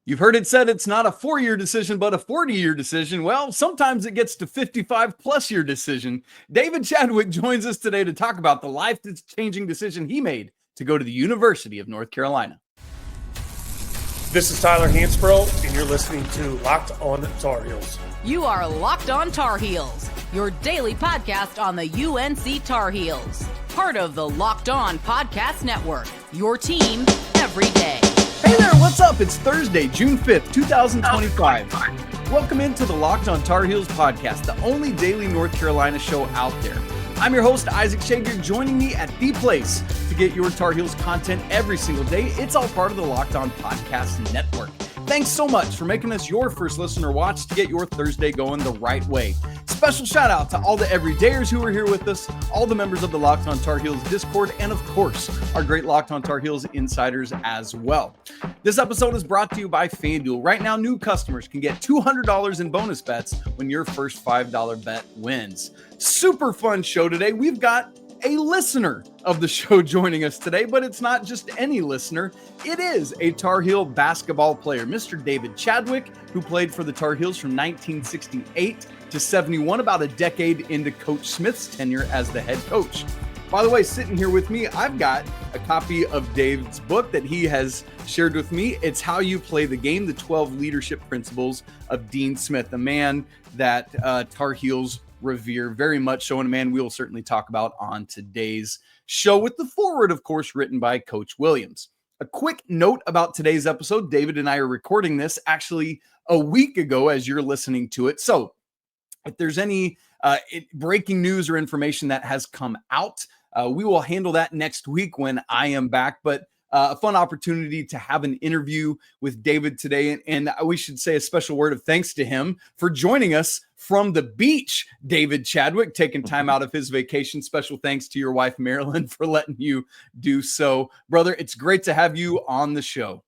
You've heard it said it's not a 4-year decision, but a 40-year decision. Well, sometimes it gets to 55-plus-year decision. David Chadwick joins us today to talk about the life-changing decision he made to go to the University of North Carolina. This is Tyler Hansbrough, and you're listening to Locked on Tar Heels. You are Locked on Tar Heels, your daily podcast on the UNC Tar Heels. Part of the Locked on Podcast Network, your team every day. Hey there, what's up? It's Thursday, June 5th, 2025. Welcome into the Locked on Tar Heels podcast, the only daily North Carolina show out there. I'm your host, Isaac Shager, joining me at the place to get your Tar Heels content every single day. It's all part of the Locked on Podcast Network. Thanks so much for making us your first listener watch to get your Thursday going the right way. Special shout out to all the everydayers who are here with us, all the members of the Locked on Tar Heels Discord, and of course, our great Locked on Tar Heels insiders as well. This episode is brought to you by FanDuel. Right now, new customers can get $200 in bonus bets when your first $5 bet wins. Super fun show today. We've got a listener of the show joining us today, but it's not just any listener. It is a Tar Heel basketball player, Mr. David Chadwick, who played for the Tar Heels from 1968 to 71, about a decade into Coach Smith's tenure as the head coach. By the way, sitting here with me, I've got a copy of Dave's book that he has shared with me. It's How You Play the Game, the 12 Leadership Principles of Dean Smith, a man that Tar Heels revere very much so, and a man we will certainly talk about on today's show, with the foreword, of course, written by Coach Williams. A quick note about today's episode: David and I are recording this actually a week ago as you're listening to it. So if there's any breaking news or information that has come out, we will handle that next week when I am back. But a fun opportunity to have an interview with David today. And we should say a special word of thanks to him for joining us from the beach. David Chadwick, taking time out of his vacation. Special thanks to your wife, Marilyn, for letting you do so. Brother, it's great to have you on the show.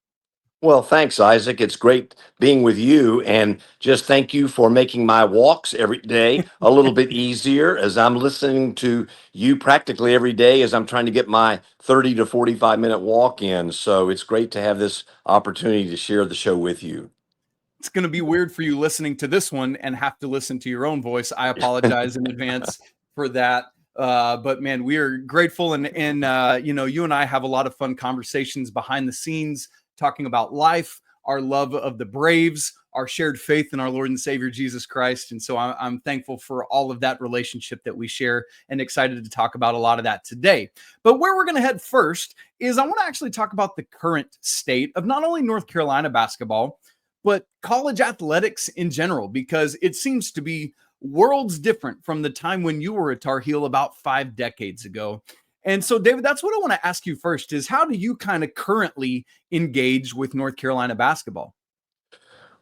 Well, thanks, Isaac. It's great being with you, and just thank you for making my walks every day a little bit easier, as I'm listening to you practically every day as I'm trying to get my 30 to 45-minute walk in. So it's great to have this opportunity to share the show with you. It's going to be weird for you listening to this one and have to listen to your own voice. I apologize in advance for that. But man, we are grateful, and you know, you and I have a lot of fun conversations behind the scenes, talking about life, our love of the Braves, our shared faith in our Lord and Savior, Jesus Christ. And so I'm thankful for all of that relationship that we share, and excited to talk about a lot of that today. But where we're going to head first is I want to actually talk about the current state of not only North Carolina basketball, but college athletics in general, because it seems to be worlds different from the time when you were a Tar Heel about 5 decades ago. And so, David, that's what I want to ask you first is, how do you kind of currently engage with North Carolina basketball?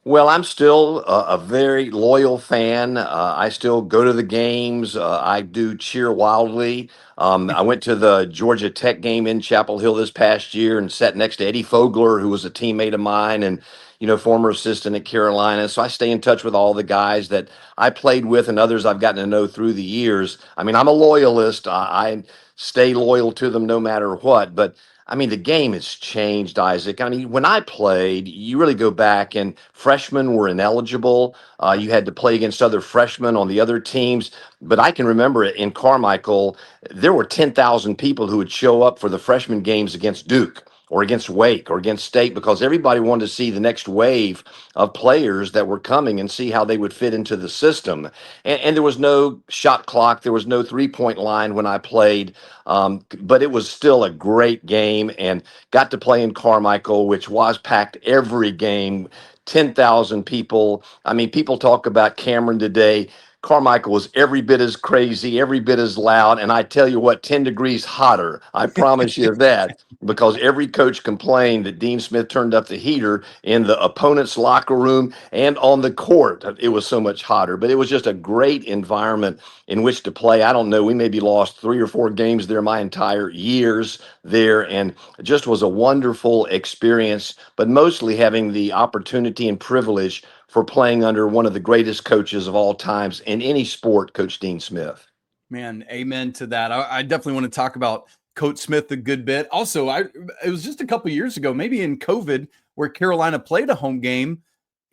Well, I'm still a very loyal fan. I still go to the games. I do cheer wildly. I went to the Georgia Tech game in Chapel Hill this past year and sat next to Eddie Fogler, who was a teammate of mine and, you know, former assistant at Carolina. So I stay in touch with all the guys that I played with and others I've gotten to know through the years. I mean, I'm a loyalist. I stay loyal to them no matter what. But I mean, the game has changed, Isaac. I mean, when I played, you really go back and freshmen were ineligible. You had to play against other freshmen on the other teams. But I can remember in Carmichael, there were 10,000 people who would show up for the freshman games against Duke or against Wake or against State, because everybody wanted to see the next wave of players that were coming and see how they would fit into the system. And there was no shot clock. There was no three-point line when I played. But it was still a great game, and got to play in Carmichael, which was packed every game, 10,000 people. I mean, people talk about Cameron today. Carmichael was every bit as crazy, every bit as loud, and I tell you what, 10 degrees hotter. I promise you that, because every coach complained that Dean Smith turned up the heater in the opponent's locker room and on the court. It was so much hotter, but it was just a great environment in which to play. I don't know, we maybe lost 3 or 4 games there my entire years there, and it just was a wonderful experience, but mostly having the opportunity and privilege for playing under one of the greatest coaches of all times in any sport, Coach Dean Smith. Man, amen to that. I definitely want to talk about Coach Smith a good bit. Also, it was just a couple years ago, maybe in COVID, where Carolina played a home game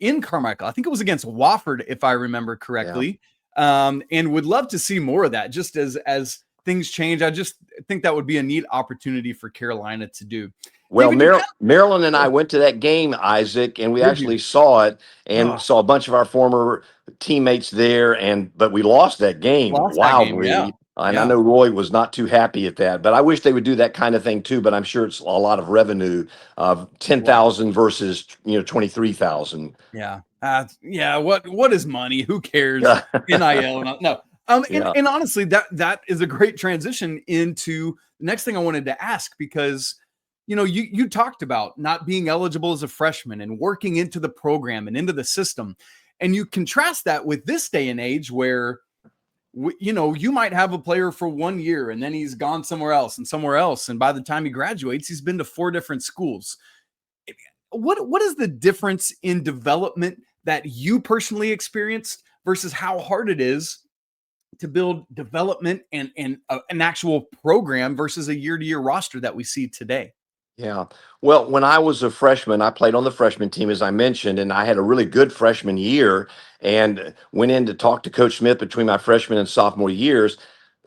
in Carmichael. I think it was against Wofford, if I remember correctly. And would love to see more of that just as things change. I just think that would be a neat opportunity for Carolina to do. Well, David, Maryland and I went to that game, Isaac, and we Did actually you? saw it and Oh, saw a bunch of our former teammates there. But we lost that game lost that game. Yeah. wildly. And I Yeah. know Roy was not too happy at that, but I wish they would do that kind of thing too. But I'm sure it's a lot of revenue of 10,000 versus 23,000. Yeah. Yeah. What is money? Who cares? NIL. No. Yeah. And honestly, that is a great transition into the next thing I wanted to ask, because you talked about not being eligible as a freshman and working into the program and into the system. And you contrast that with this day and age where, you might have a player for 1 year and then he's gone somewhere else and somewhere else. And by the time he graduates, he's been to 4 different schools. What is the difference in development that you personally experienced versus how hard it is to build development and an actual program versus a year-to-year roster that we see today? Yeah. Well, when I was a freshman, I played on the freshman team, as I mentioned, and I had a really good freshman year and went in to talk to Coach Smith between my freshman and sophomore years,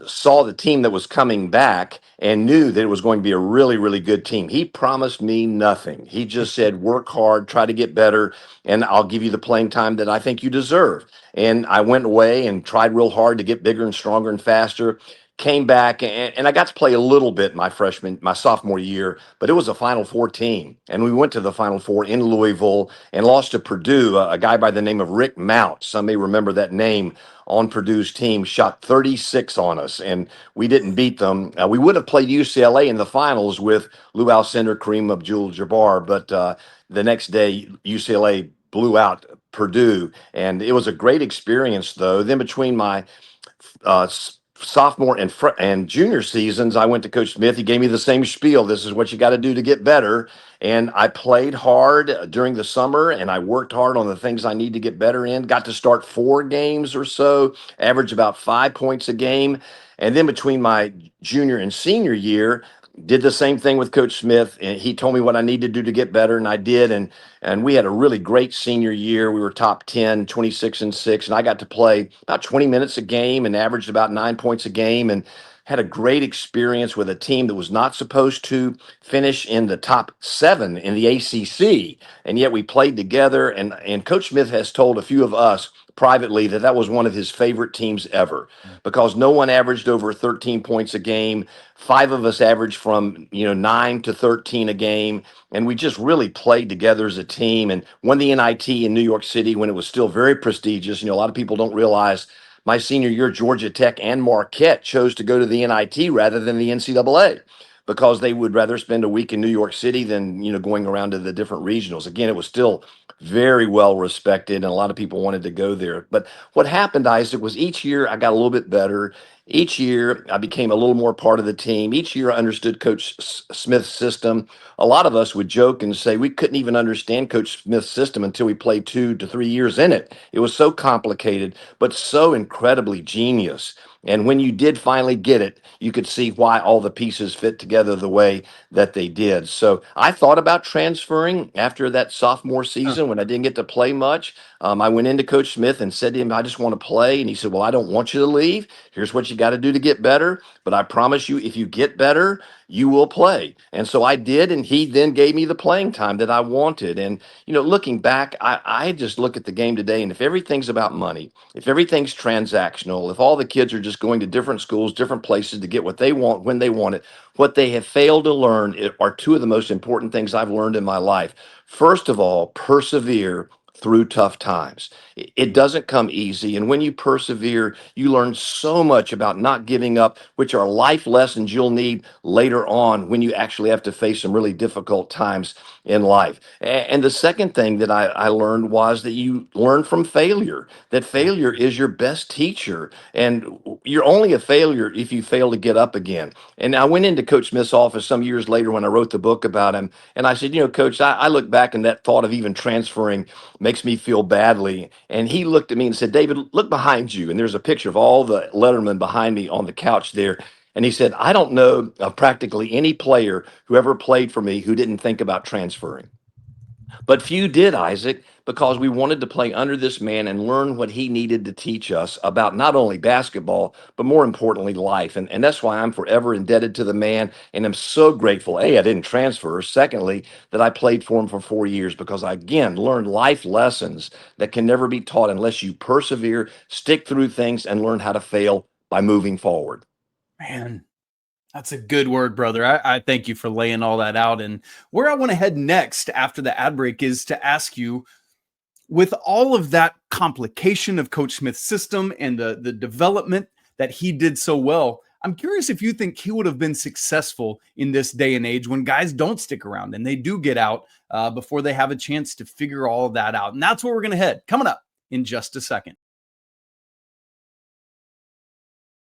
saw the team that was coming back and knew that it was going to be a really, really good team. He promised me nothing. He just said, work hard, try to get better, and I'll give you the playing time that I think you deserve. And I went away and tried real hard to get bigger and stronger and faster. Came back and I got to play a little bit my sophomore year, but it was a Final Four team. And we went to the Final Four in Louisville and lost to Purdue, a guy by the name of Rick Mount. Some may remember that name on Purdue's team, shot 36 on us, and we didn't beat them. We would have played UCLA in the finals with Lou Alcindor, Kareem Abdul-Jabbar, but the next day UCLA blew out Purdue, and it was a great experience, though. Then between my sophomore and junior seasons, I went to Coach Smith. He gave me the same spiel. This is what you got to do to get better. And I played hard during the summer, and I worked hard on the things I need to get better in. Got to start 4 games or so, average about 5 points a game. And then between my junior and senior year, did the same thing with Coach Smith, and he told me what I need to do to get better, and I did. And we had a really great senior year. We were top 10, 26-6, and I got to play about 20 minutes a game and averaged about 9 points a game, and had a great experience with a team that was not supposed to finish in the top 7 in the ACC, and yet we played together. And Coach Smith has told a few of us privately that was one of his favorite teams ever, because no one averaged over 13 points a game. 5 of us averaged from 9 to 13 a game, and we just really played together as a team and won the NIT in New York City when it was still very prestigious. A lot of people don't realize my senior year, Georgia Tech and Marquette chose to go to the NIT rather than the NCAA, because they would rather spend a week in New York City than going around to the different regionals. Again, it was still very well respected, and a lot of people wanted to go there. But what happened, Isaac, was each year I got a little bit better. Each year I became a little more part of the team. Each year I understood Coach Smith's system. A lot of us would joke and say we couldn't even understand Coach Smith's system until we played 2 to 3 years in it. It was so complicated, but so incredibly genius. And when you did finally get it, you could see why all the pieces fit together the way that they did. So I thought about transferring after that sophomore season when I didn't get to play much. I went into Coach Smith and said to him, I just want to play. And he said, well, I don't want you to leave. Here's what you got to do to get better. But I promise you, if you get better, you will play. And so I did. And he then gave me the playing time that I wanted. And, looking back, I just look at the game today. And if everything's about money, if everything's transactional, if all the kids are just going to different schools, different places to get what they want when they want it, what they have failed to learn are 2 of the most important things I've learned in my life. First of all, persevere through tough times. It doesn't come easy. And when you persevere, you learn so much about not giving up, which are life lessons you'll need later on when you actually have to face some really difficult times in life. And the second thing that I learned was that you learn from failure, that failure is your best teacher. And you're only a failure if you fail to get up again. And I went into Coach Smith's office some years later when I wrote the book about him. And I said, Coach, I look back and that thought of even transferring makes me feel badly. And he looked at me and said, David, look behind you. And there's a picture of all the lettermen behind me on the couch there. And he said, I don't know of practically any player who ever played for me who didn't think about transferring. But few did, Isaac, because we wanted to play under this man and learn what he needed to teach us about not only basketball, but more importantly, life. And that's why I'm forever indebted to the man. And I'm so grateful, A, I didn't transfer. Secondly, that I played for him for 4 years because I, again, learned life lessons that can never be taught unless you persevere, stick through things, and learn how to fail by moving forward. Man, that's a good word, brother. I thank you for laying all that out. And where I want to head next after the ad break is to ask you, with all of that complication of Coach Smith's system and the development that he did so well, I'm curious if you think he would have been successful in this day and age when guys don't stick around and they do get out before they have a chance to figure all of that out. And that's where we're going to head coming up in just a second.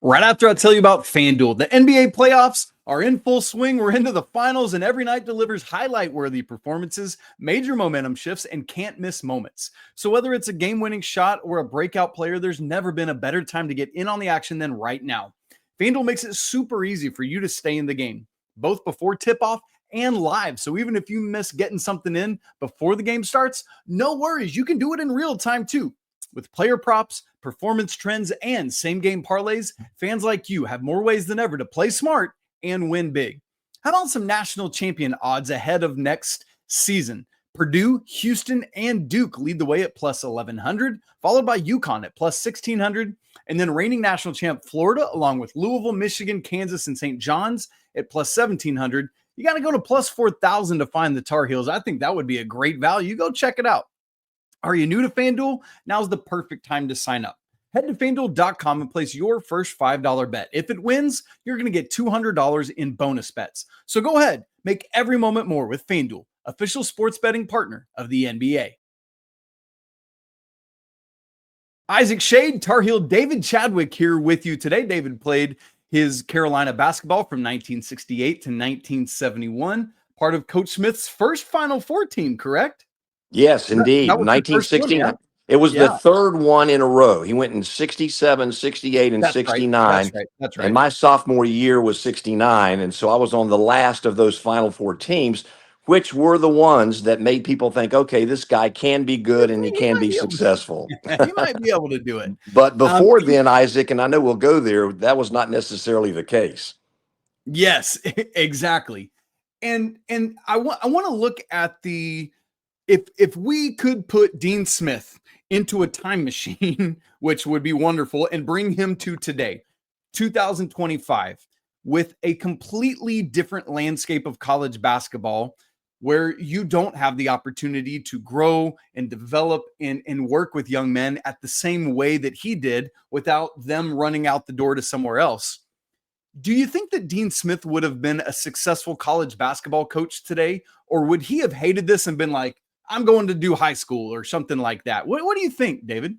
Right after I tell you about FanDuel, the NBA playoffs are in full swing. We're into the finals, and every night delivers highlight-worthy performances, major momentum shifts, and can't-miss moments. So whether it's a game-winning shot or a breakout player, there's never been a better time to get in on the action than right now. FanDuel makes it super easy for you to stay in the game, both before tip-off and live. So even if you miss getting something in before the game starts, no worries. You can do it in real time, too. With player props, performance trends, and same-game parlays, fans like you have more ways than ever to play smart and win big. How about some national champion odds ahead of next season? Purdue, Houston, and Duke lead the way at plus 1,100, followed by UConn at plus 1,600, and then reigning national champ Florida, along with Louisville, Michigan, Kansas, and St. John's at plus 1,700. You got to go to plus 4,000 to find the Tar Heels. I think that would be a great value. Go check it out. Are you new to FanDuel? Now's the perfect time to sign up. Head to FanDuel.com and place your first $5 bet. If it wins, you're going to get $200 in bonus bets. So go ahead, make every moment more with FanDuel, official sports betting partner of the NBA. Isaac Shade, Tar Heel David Chadwick here with you today. David played his Carolina basketball from 1968 to 1971, part of Coach Smith's first Final Four team, correct? Yes, indeed. That was the first one, 1969. yeah? It was the Yeah. third one in a row. He went in 67, 68, and That's right. 69. That's And right. my sophomore year was 69. And so I was on the last of those Final Four teams, which were the ones that made people think, okay, this guy can be good and he He can might be be able to, successful. he might be able to do it. But before then, Isaac, and I know we'll go there, that was not necessarily the case. Yes, exactly. And I want to look at the if we could put Dean Smith into a time machine, which would be wonderful, and bring him to today, 2025, with a completely different landscape of college basketball, where you don't have the opportunity to grow and develop and work with young men at the same way that he did without them running out the door to somewhere else. Do you think that Dean Smith would have been a successful college basketball coach today, or would he have hated this and been like, I'm going to do high school or something like that? What do you think, David?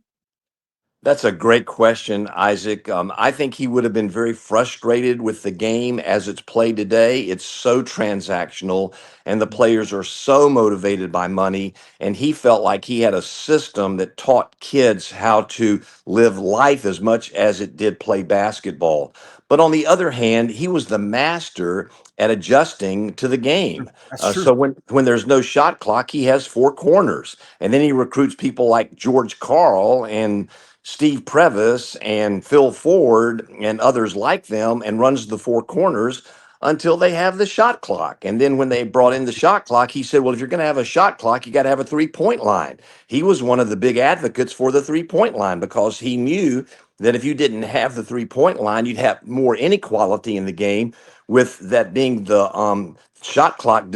That's a great question, Isaac. I think he would have been very frustrated with the game as it's played today. It's so transactional, and the players are so motivated by money. And he felt like he had a system that taught kids how to live life as much as it did play basketball. But on the other hand, he was the master at adjusting to the game. That's true. So when there's no shot clock, he has four corners, and then he recruits people like George Karl and Steve Previs and Phil Ford and others like them and runs the four corners until they have the shot clock. And then when they brought in the shot clock, he said, well, if you're going to have a shot clock, you got to have a 3-point line. He was one of the big advocates for the 3-point line because he knew that if you didn't have the 3-point line, you'd have more inequality in the game, with that being the shot clock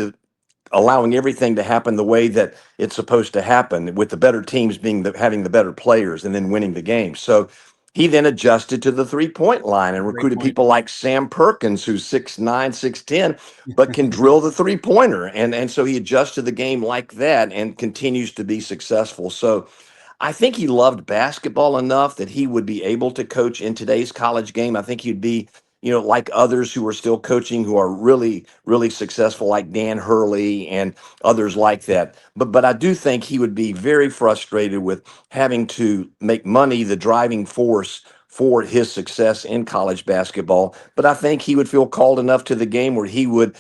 allowing everything to happen the way that it's supposed to happen, with the better teams being having the better players and then winning the game. So he then adjusted to the 3-point line and recruited people like Sam Perkins, who's 6'9", 6'10", but can drill the 3-pointer. And so he adjusted the game like that and continues to be successful. So I think he loved basketball enough that he would be able to coach in today's college game. I think he'd be, like others who are still coaching who are really, really successful, like Dan Hurley and others like that. But I do think he would be very frustrated with having to make money the driving force for his success in college basketball. But I think he would feel called enough to the game where he would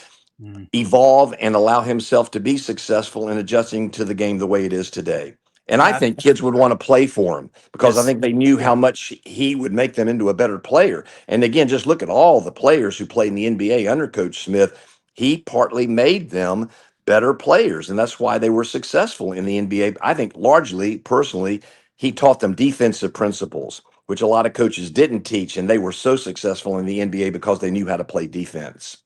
evolve and allow himself to be successful in adjusting to the game the way it is today. And I Yeah. think kids would want to play for him because I Yes. think they knew Yeah. how much he would make them into a better player. And again, just look at all the players who played in the NBA under Coach Smith. He partly made them better players, and that's why they were successful in the NBA. I think largely, personally, he taught them defensive principles, which a lot of coaches didn't teach, and they were so successful in the NBA because they knew how to play defense.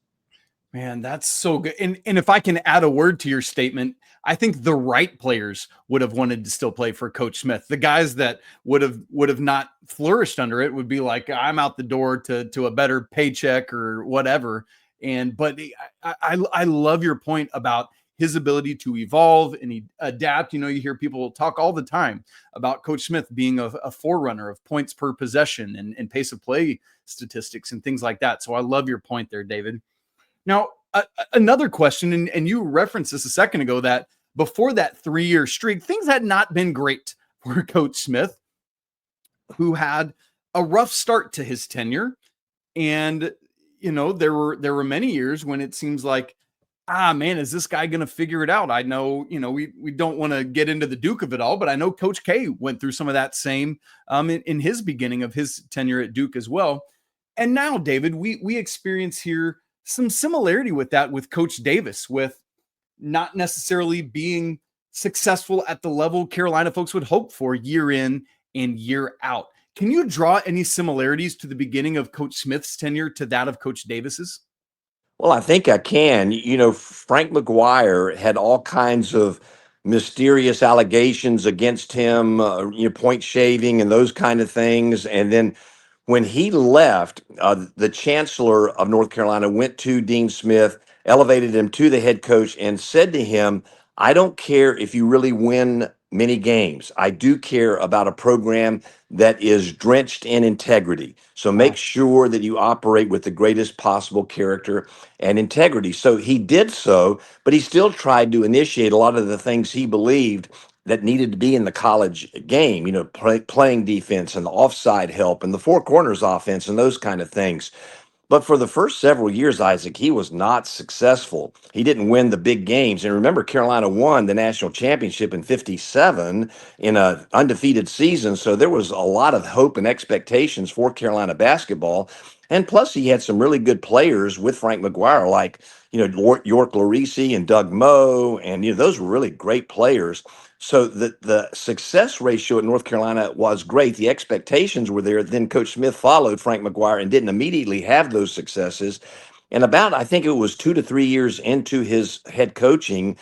Man, that's so good. And if I can add a word to your statement, I think the right players would have wanted to still play for Coach Smith. The guys that would have not flourished under it would be like, I'm out the door to a better paycheck or whatever. And but I love your point about his ability to evolve and adapt. You know, you hear people talk all the time about Coach Smith being a forerunner of points per possession and pace of play statistics and things like that. So I love your point there, David. Now, another question, and you referenced this a second ago, that before that 3-year streak, things had not been great for Coach Smith, who had a rough start to his tenure. And, you know, there were many years when it seems like, man, is this guy going to figure it out? I know, you know, we don't want to get into the Duke of it all, but I know Coach K went through some of that same in his beginning of his tenure at Duke as well. And now, David, we experience here some similarity with that with Coach Davis, with not necessarily being successful at the level Carolina folks would hope for year in and year out. Can you draw any similarities to the beginning of Coach Smith's tenure to that of Coach Davis's? Well, I think I can. You know, Frank McGuire had all kinds of mysterious allegations against him, point shaving and those kind of things. And then when he left, the chancellor of North Carolina went to Dean Smith, elevated him to the head coach, and said to him, I don't care if you really win many games. I do care about a program that is drenched in integrity. So make Wow. sure that you operate with the greatest possible character and integrity. So he did so, but he still tried to initiate a lot of the things he believed that needed to be in the college game, playing defense and the offside help and the four corners offense and those kind of things. But for the first several years, Isaac, he was not successful. He didn't win the big games. And remember, Carolina won the national championship in 57 in an undefeated season. So there was a lot of hope and expectations for Carolina basketball. And plus, he had some really good players with Frank McGuire, like, York Larisi and Doug Moe. And, those were really great players. So the success ratio at North Carolina was great. The expectations were there. Then Coach Smith followed Frank McGuire and didn't immediately have those successes. And about, I think it was 2 to 3 years into his head coaching,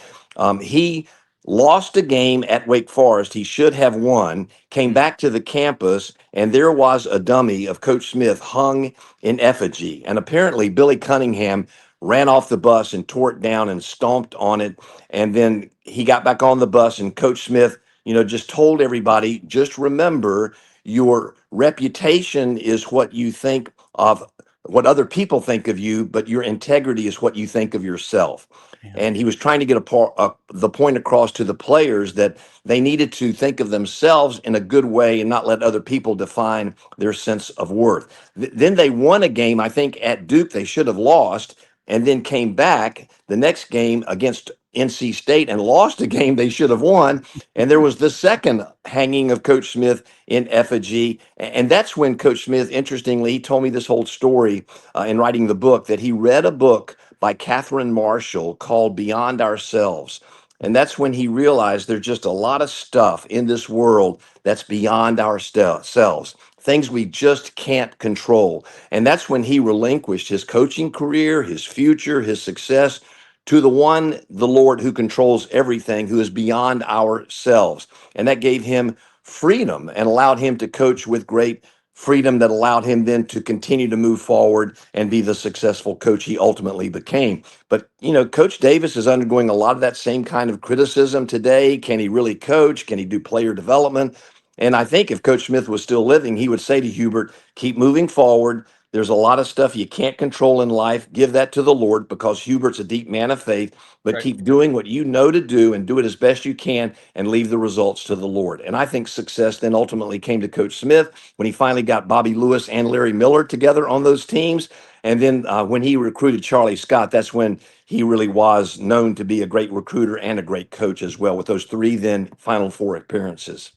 he lost a game at Wake Forest. He should have won, came back to the campus, and there was a dummy of Coach Smith hung in effigy. And apparently Billy Cunningham ran off the bus and tore it down and stomped on it. And then he got back on the bus, and Coach Smith, just told everybody, just remember, your reputation is what you think of, what other people think of you, but your integrity is what you think of yourself. Yeah. And he was trying to get the point across to the players that they needed to think of themselves in a good way and not let other people define their sense of worth. Then they won a game, I think, at Duke they should have lost, and then came back the next game against NC State and lost a game they should have won. And there was the second hanging of Coach Smith in effigy. And that's when Coach Smith, interestingly, he told me this whole story in writing the book, that he read a book by Catherine Marshall called Beyond Ourselves. And that's when he realized there's just a lot of stuff in this world that's beyond ourselves, things we just can't control. And that's when he relinquished his coaching career, his future, his success to the one, the Lord, who controls everything, who is beyond ourselves. And that gave him freedom and allowed him to coach with great freedom, that allowed him then to continue to move forward and be the successful coach he ultimately became. But, Coach Davis is undergoing a lot of that same kind of criticism today. Can he really coach? Can he do player development? And I think if Coach Smith was still living, he would say to Hubert, keep moving forward, There's a lot of stuff you can't control in life. Give that to the Lord, because Hubert's a deep man of faith, but Right. keep doing what you know to do and do it as best you can and leave the results to the Lord. And I think success then ultimately came to Coach Smith when he finally got Bobby Lewis and Larry Miller together on those teams. And then when he recruited Charlie Scott, that's when he really was known to be a great recruiter and a great coach as well, with those three then Final Four appearances.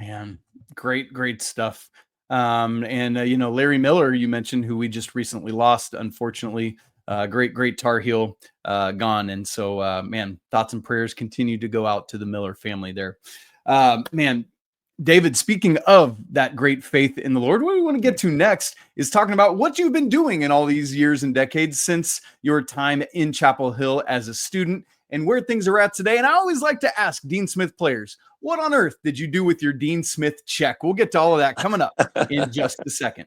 Man, great stuff. And Larry Miller, you mentioned, who we just recently lost, unfortunately. Great Tar Heel gone. And so, man, thoughts and prayers continue to go out to the Miller family there. Man, David, speaking of that great faith in the Lord, what we want to get to next is talking about what you've been doing in all these years and decades since your time in Chapel Hill as a student and where things are at today. And I always like to ask Dean Smith players, what on earth did you do with your Dean Smith check? We'll get to all of that coming up in just a second.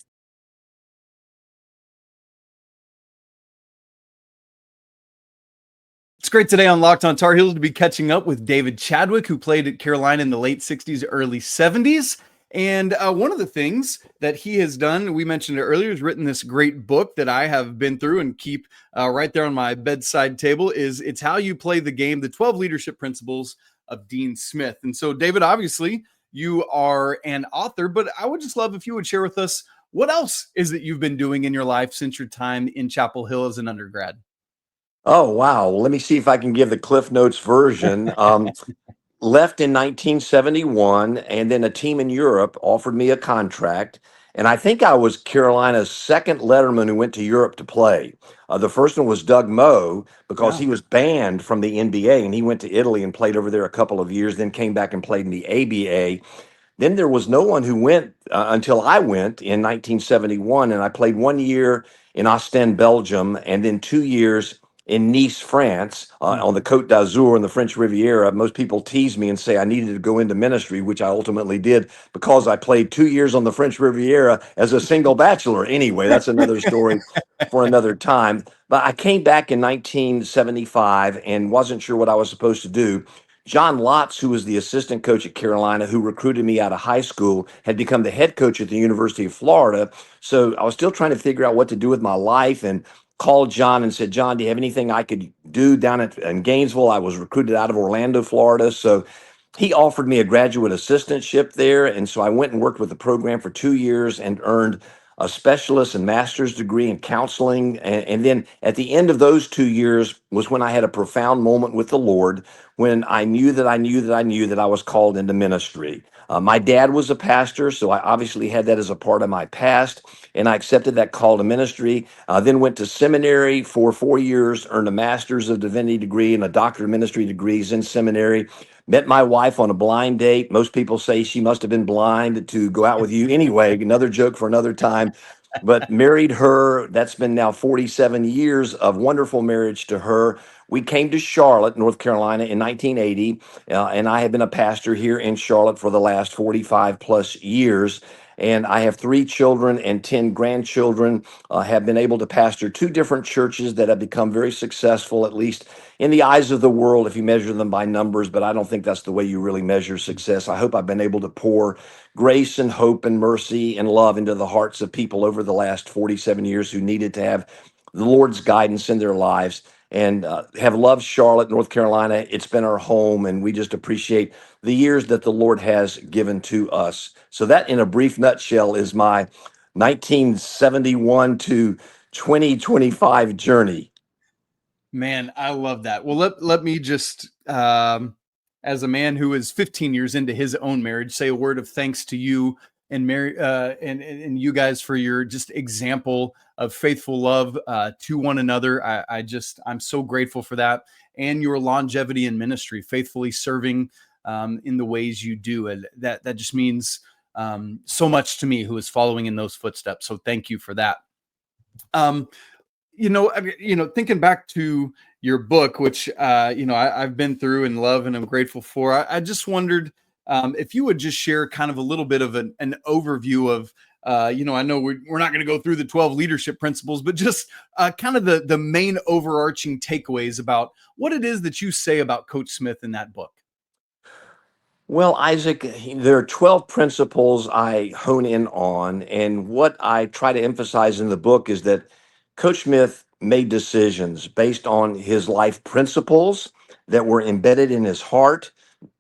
It's great today on Locked on Tar Heels to be catching up with David Chadwick, who played at Carolina in the late 60s, early 70s. And one of the things that he has done, we mentioned it earlier, is written this great book that I have been through and keep right there on my bedside table. It's How You Play the Game, the 12 Leadership Principles of Dean Smith. And so, David, obviously you are an author, but I would just love if you would share with us what else is that you've been doing in your life since your time in Chapel Hill as an undergrad. Oh, wow. Well, let me see if I can give the Cliff Notes version. Left in 1971, and then a team in Europe offered me a contract. And I think I was Carolina's second letterman who went to Europe to play. The first one was Doug Moe, because he was banned from the NBA, and he went to Italy and played over there a couple of years, then came back and played in the ABA. Then there was no one who went until I went in 1971, and I played 1 year in Ostend, Belgium, and then 2 years in Nice, France, on the Côte d'Azur in the French Riviera. Most people tease me and say I needed to go into ministry, which I ultimately did, because I played 2 years on the French Riviera as a single bachelor. Anyway, that's another story for another time. But I came back in 1975 and wasn't sure what I was supposed to do. John Lotz, who was the assistant coach at Carolina, who recruited me out of high school, had become the head coach at the University of Florida. So I was still trying to figure out what to do with my life, and called John and said, John, do you have anything I could do down in Gainesville? I was recruited out of Orlando, Florida. So he offered me a graduate assistantship there. And so I went and worked with the program for 2 years and earned a specialist and master's degree in counseling. And then at the end of those 2 years was when I had a profound moment with the Lord, when I knew that I was called into ministry. My dad was a pastor, so I obviously had that as a part of my past, and I accepted that call to ministry. Then went to seminary for 4 years, earned a master's of divinity degree and a doctorate of ministry degrees in seminary. Met my wife on a blind date. Most people say she must have been blind to go out with you. Anyway, another joke for another time. But married her. That's been now 47 years of wonderful marriage to her. We came to Charlotte, North Carolina in 1980, and I have been a pastor here in Charlotte for the last 45 plus years. And I have 3 children and 10 grandchildren, have been able to pastor 2 different churches that have become very successful, at least in the eyes of the world, if you measure them by numbers. But I don't think that's the way you really measure success. I hope I've been able to pour grace and hope and mercy and love into the hearts of people over the last 47 years who needed to have the Lord's guidance in their lives, and have loved Charlotte, North Carolina. It's been our home, and we just appreciate the years that the Lord has given to us. So that, in a brief nutshell, is my 1971 to 2025 journey. Man, I love that. Well, let me just, as a man who is 15 years into his own marriage, say a word of thanks to you and Mary, and you guys for your just example of faithful love to one another. I'm so grateful for that, and your longevity in ministry, faithfully serving in the ways you do, and that just means so much to me, who is following in those footsteps. So thank you for that. Thinking back to your book, which, I've been through and love and I'm grateful for, I just wondered if you would just share kind of a little bit of an overview of, I know we're not going to go through the 12 leadership principles, but just kind of the main overarching takeaways about what it is that you say about Coach Smith in that book. Well, Isaac, there are 12 principles I hone in on. And what I try to emphasize in the book is that Coach Smith made decisions based on his life principles that were embedded in his heart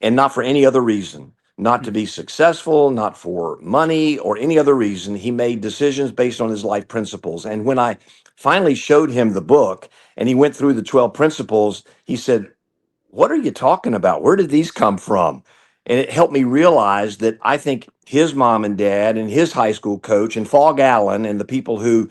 and not for any other reason, not to be successful, not for money or any other reason. He made decisions based on his life principles. And when I finally showed him the book and he went through the 12 principles, he said, "What are you talking about? Where did these come from?" And it helped me realize that I think his mom and dad and his high school coach and Fog Allen and the people who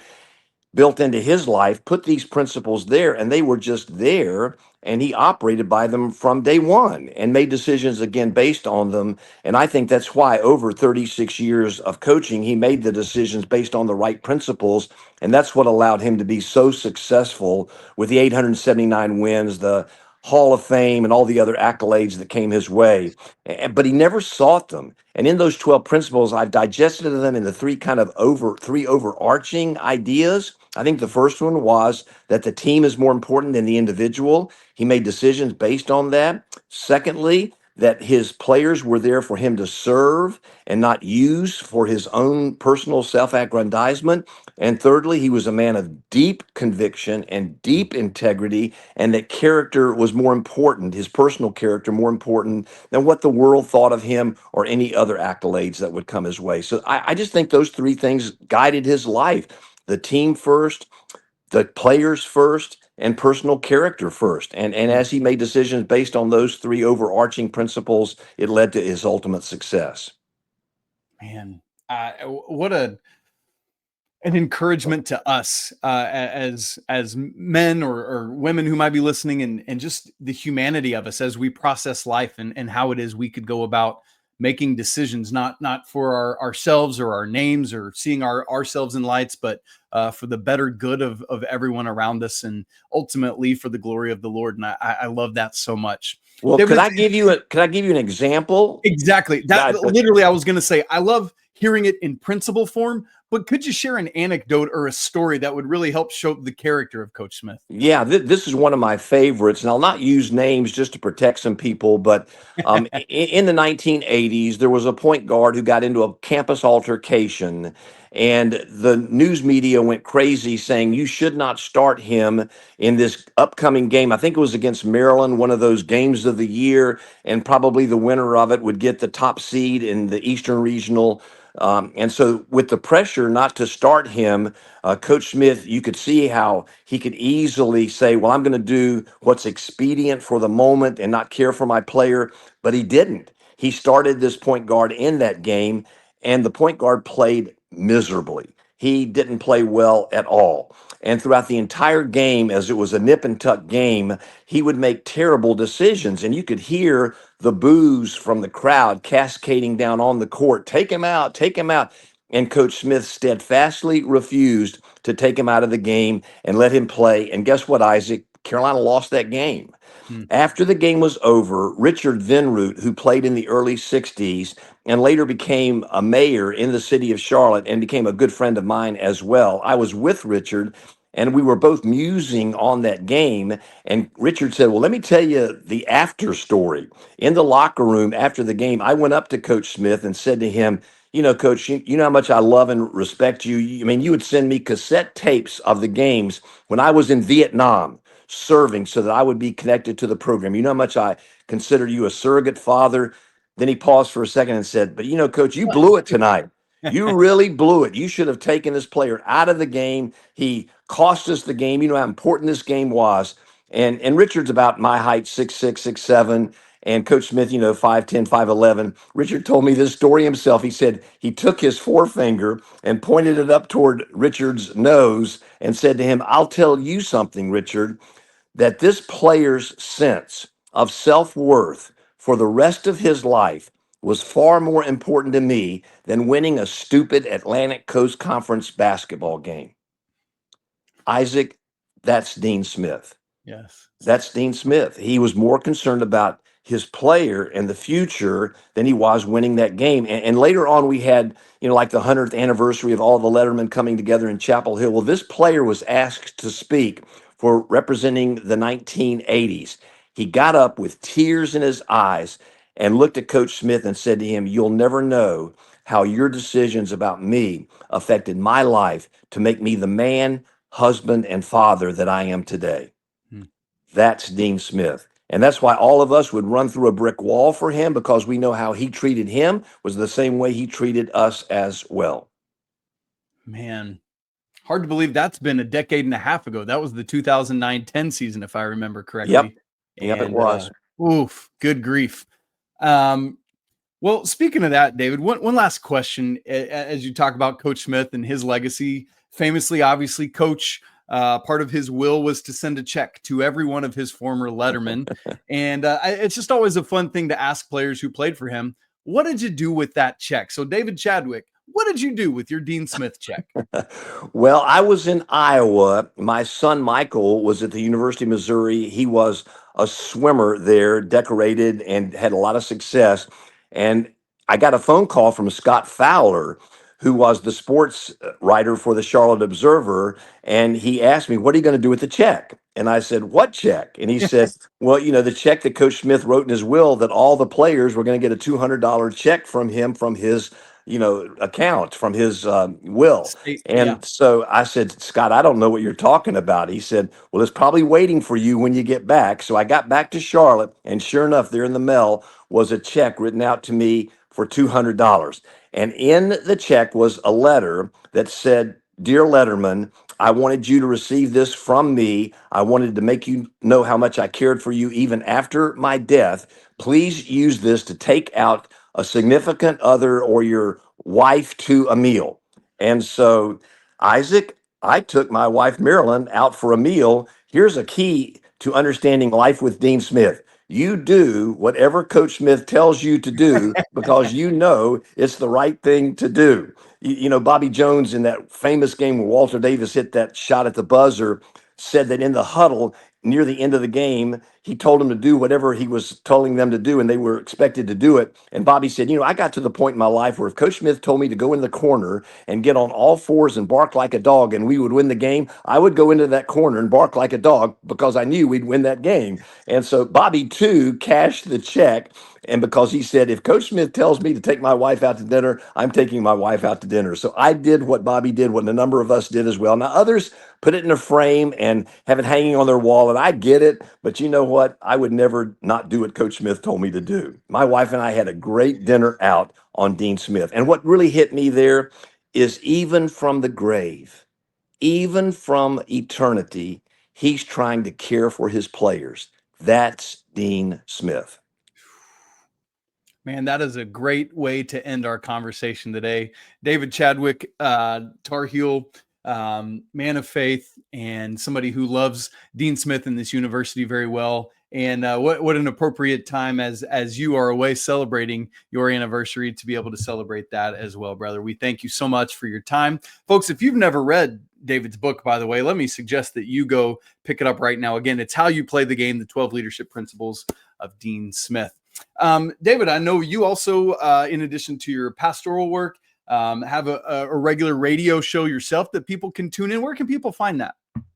built into his life put these principles there, and they were just there, and he operated by them from day one and made decisions again based on them. And I think that's why over 36 years of coaching he made the decisions based on the right principles, and that's what allowed him to be so successful with the 879 wins, the Hall of Fame, and all the other accolades that came his way. But he never sought them. And in those 12 principles, I've digested them into three overarching ideas. I think the first one was that the team is more important than the individual. He made decisions based on that. Secondly, that his players were there for him to serve and not use for his own personal self-aggrandizement. And thirdly, he was a man of deep conviction and deep integrity, and that character was more important, his personal character more important than what the world thought of him or any other accolades that would come his way. So I just think those three things guided his life: the team first, the players first, and personal character first. And as he made decisions based on those three overarching principles, it led to his ultimate success. Man, what an encouragement to us as men or women who might be listening, and just the humanity of us as we process life, and how it is we could go about making decisions, not for ourselves or our names or seeing ourselves in lights, but for the better good of everyone around us, and ultimately for the glory of the Lord. And I love that so much. Well, There could was I give you an example? exactly that. Literally, I was going to say, I love hearing it in principle form, but could you share an anecdote or a story that would really help show the character of Coach Smith? Yeah, this is one of my favorites, and I'll not use names just to protect some people, but in the 1980s, there was a point guard who got into a campus altercation, and the news media went crazy saying you should not start him in this upcoming game. I think it was against Maryland, one of those games of the year, and probably the winner of it would get the top seed in the Eastern Regional. And so, with the pressure not to start him, Coach Smith, you could see how he could easily say, "Well, I'm going to do what's expedient for the moment and not care for my player." But he didn't. He started this point guard in that game, and the point guard played miserably. He didn't play well at all. And throughout the entire game, as it was a nip and tuck game, he would make terrible decisions. And you could hear the boos from the crowd cascading down on the court. "Take him out, take him out." And Coach Smith steadfastly refused to take him out of the game and let him play. And guess what, Isaac? Carolina lost that game. Hmm. After the game was over, Richard Vinroot, who played in the early 60s and later became a mayor in the city of Charlotte and became a good friend of mine as well, I was with Richard, and we were both musing on that game. And Richard said, "Well, let me tell you the after story." In the locker room after the game, I went up to Coach Smith and said to him, "You know, Coach, you know how much I love and respect you. I mean, you would send me cassette tapes of the games when I was in Vietnam serving so that I would be connected to the program. You know how much I consider you a surrogate father." Then he paused for a second and said, "But you know, Coach, you blew it tonight. You really blew it. You should have taken this player out of the game. He cost us the game. You know how important this game was." And Richard's about my height, 6'6", 6'7", and Coach Smith, 5'10", 5'11". Richard told me this story himself. He said he took his forefinger and pointed it up toward Richard's nose and said to him, "I'll tell you something, Richard, that this player's sense of self-worth for the rest of his life was far more important to me than winning a stupid Atlantic Coast Conference basketball game." Isaac, that's Dean Smith. Yes. That's Dean Smith. He was more concerned about his player and the future than he was winning that game. And later on, we had, like the 100th anniversary of all the Lettermen coming together in Chapel Hill. Well, this player was asked to speak for representing the 1980s. He got up with tears in his eyes and looked at Coach Smith and said to him, "You'll never know how your decisions about me affected my life to make me the man, husband, and father that I am today." Hmm. That's Dean Smith. And that's why all of us would run through a brick wall for him, because we know how he treated him was the same way he treated us as well. Man, hard to believe that's been a decade and a half ago. That was the 2009-10 season, if I remember correctly. Yep, it And was. oof, good grief. Well, speaking of that, David, one last question. As you talk about Coach Smith and his legacy, famously, obviously, Coach, part of his will was to send a check to every one of his former lettermen. And it's just always a fun thing to ask players who played for him, what did you do with that check? So David Chadwick, what did you do with your Dean Smith check? Well, I was in Iowa. My son Michael was at the University of Missouri. He was a swimmer there, decorated, and had a lot of success. And I got a phone call from Scott Fowler, who was the sports writer for the Charlotte Observer. And he asked me, "What are you going to do with the check?" And I said, "What check?" And he said, "Well, the check that Coach Smith wrote in his will that all the players were going to get a $200 check from him from his account, from his will." Yeah. And so I said, "Scott, I don't know what you're talking about." He said, "Well, it's probably waiting for you when you get back." So I got back to Charlotte, and sure enough, there in the mail was a check written out to me for $200. And in the check was a letter that said, "Dear Letterman, I wanted you to receive this from me. I wanted to make you know how much I cared for you even after my death. Please use this to take out a significant other or your wife to a meal." And so, Isaac, I took my wife Marilyn out for a meal. Here's a key to understanding life with Dean Smith. You do whatever Coach Smith tells you to do because you know it's the right thing to do. Bobby Jones in that famous game where Walter Davis hit that shot at the buzzer said that in the huddle near the end of the game, he told them to do whatever he was telling them to do, and they were expected to do it. And Bobby said, I got to the point in my life where if Coach Smith told me to go in the corner and get on all fours and bark like a dog and we would win the game, I would go into that corner and bark like a dog because I knew we'd win that game. And so Bobby, too, cashed the check. And because he said, if Coach Smith tells me to take my wife out to dinner, I'm taking my wife out to dinner. So I did what Bobby did, what a number of us did as well. Now, others put it in a frame and have it hanging on their wall. And I get it. But you know what? I would never not do what Coach Smith told me to do. My wife and I had a great dinner out on Dean Smith. And what really hit me there is even from the grave, even from eternity, he's trying to care for his players. That's Dean Smith. Man, that is a great way to end our conversation today. David Chadwick, Tar Heel, man of faith, and somebody who loves Dean Smith and this university very well. And what an appropriate time as you are away celebrating your anniversary to be able to celebrate that as well, brother. We thank you so much for your time. Folks, if you've never read David's book, by the way, let me suggest that you go pick it up right now. Again, it's How You Play the Game, the 12 Leadership Principles of Dean Smith. David, I know you also, in addition to your pastoral work, have a regular radio show yourself that people can tune in. Where can people find that?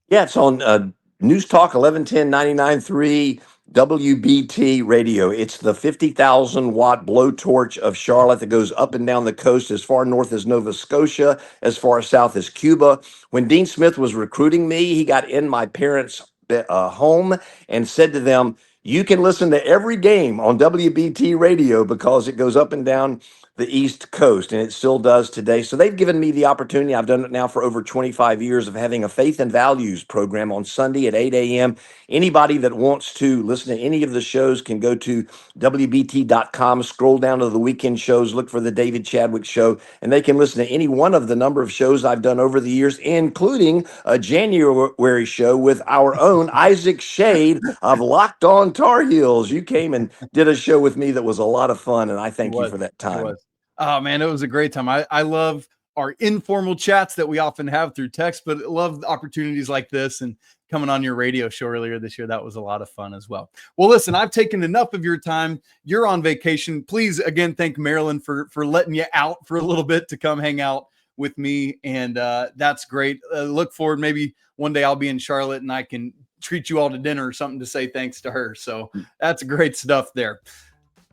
Yeah, it's on News Talk 1110 99.3 WBT radio. It's the 50,000 watt blowtorch of Charlotte that goes up and down the coast as far north as Nova Scotia, as far south as Cuba. When Dean Smith was recruiting me, he got in my parents' home and said to them, "You can listen to every game on WBT radio because it goes up and down the East Coast," and it still does today. So they've given me the opportunity. I've done it now for over 25 years of having a faith and values program on Sunday at 8 a.m. Anybody that wants to listen to any of the shows can go to WBT.com, scroll down to the weekend shows, look for the David Chadwick Show, and they can listen to any one of the number of shows I've done over the years, including a January show with our own Isaac Shade of Locked On Tar Heels. You came and did a show with me that was a lot of fun, and I thank you for that time. Oh, man, it was a great time. I love our informal chats that we often have through text, but love opportunities like this and coming on your radio show earlier this year. That was a lot of fun as well. Well, listen, I've taken enough of your time. You're on vacation. Please, again, thank Marilyn for letting you out for a little bit to come hang out with me. And that's great. Look forward. Maybe one day I'll be in Charlotte and I can treat you all to dinner or something to say thanks to her. So that's great stuff there.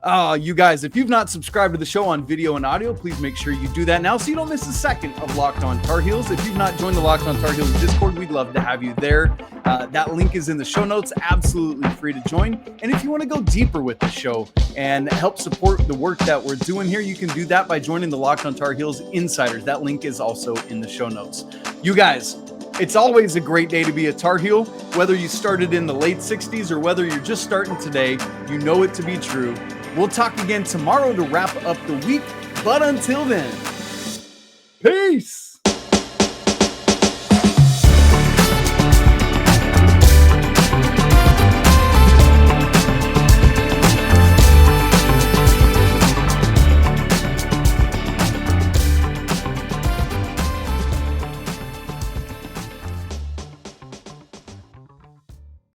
You guys, if you've not subscribed to the show on video and audio, please make sure you do that now so you don't miss a second of Locked On Tar Heels. If you've not joined the Locked On Tar Heels Discord, we'd love to have you there. That link is in the show notes, absolutely free to join. And if you want to go deeper with the show and help support the work that we're doing here, you can do that by joining the Locked On Tar Heels Insiders. That link is also in the show notes. You guys, it's always a great day to be a Tar Heel. Whether you started in the late 60s or whether you're just starting today, you know it to be true. We'll talk again tomorrow to wrap up the week. But until then, peace.